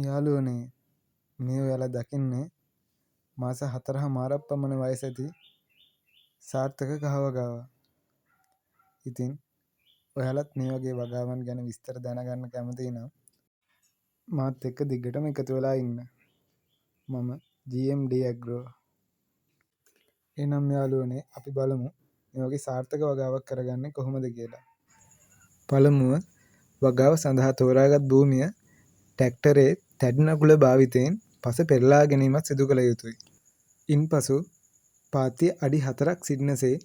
යාළුවනේ මේ ඔයාලා දකින්නේ මාස 4.5ක් පමණ වයස ඇති සාර්ථක කහවගාවක්. ඉතින් ඔයාලත් මේ වගේ වගාවන් ගැන විස්තර දැනගන්න කැමති නම් මාත් එක්ක දිගටම එකතු වෙලා ඉන්න. මම GMD Agro. එහෙනම් යාළුවනේ අපි බලමු මේ වගේ සාර්ථක වගාවක් කරගන්නේ කොහොමද කියලා. පළමුව වගාව සඳහා තෝරාගත් භූමිය ට්‍රැක්ටරේ තැඩි නගුල භාවිතයෙන් පස පෙරළා ගැනීමක් සිදු කළ යුතුයි. ඉන්පසු පාත්‍ය අඩි 4ක් සිටිනසේ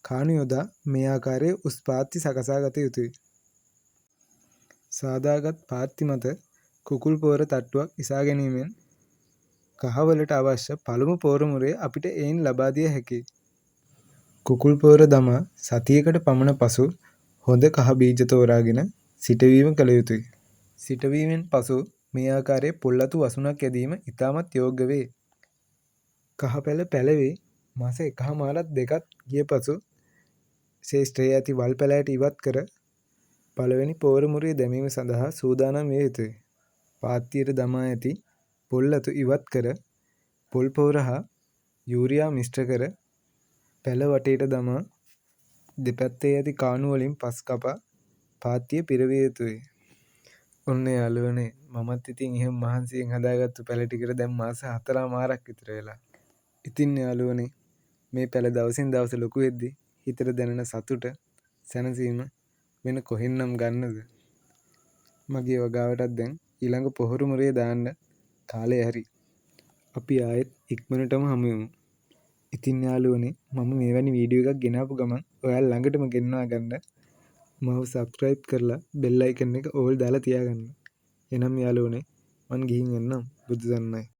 කාණු යොදා මේ ආකාරයේ උස් පාත්‍ය සකසා ගත යුතුයි. සාදාගත් පාත්‍ය මත කුකුල් පෝර තට්ටුවක් ඉසා ගැනීමෙන් කහවලට අවශ්‍ය පළමු පෝර මුරය අපිට එයින් ලබා දිය හැකියි. කුකුල් පෝර දමා සතියකට පමණ පසු හොඳ කහ බීජ තෝරාගෙන සිටවීම කළ යුතුයි. සිටවීමෙන් පසු මේ ආකාරයේ පොල් අතු වසුනක් යැදීම ඉතාමත් යෝග්‍ය වේ. කහ පැල පැලවේ මාස 1.5-2ක් ගිය පසු ශේෂ්ත්‍රයේ ඇති වල් පැලෑටි ඉවත් කර පළවෙනි පෝර මුරය දැමීම සඳහා සූදානම් විය යුතුයි. පාත්තියට දමා ඇති පොල් අතු ඉවත් කර පොල් පෝර හා යූරියා මිශ්‍ර කර පැල වටේට දමා දෙපැත්තේ ඇති කාණු වලින් පස් කපා පාත්තිය පිරවිය යුතුයි. ඔන්න යාළුවනේ මමත් ඉතින් එහෙම මහන්සියෙන් හදාගත්තු පැල ටිකට දැන් මාස 4.5ක් විතර වෙලා. ඉතින් යාළුවනේ මේ පැල දවසින් දවස ලොකු වෙද්දි හිතට දැනෙන සතුට සැනසීම වෙන කොහෙන්නම් ගන්නද? මගේ වගාවටත් දැන් ඊළඟ පොහොර මුරේ දාන්න කාලය හරි. අපි ආයෙත් ඉක්මනටම හමු වෙමු. ඉතින් යාළුවනේ මම මෙවැනි වීඩියෝ එකක් ගෙනාපු ගමන් ඔයාලා ළඟටම ගෙන්වා ගන්න මාව subscribe කරලා bell icon එක all දාලා තියාගන්න. එනම් යාළුවනේ මං ගිහින් එන්නම්. බුදු දන්නයි.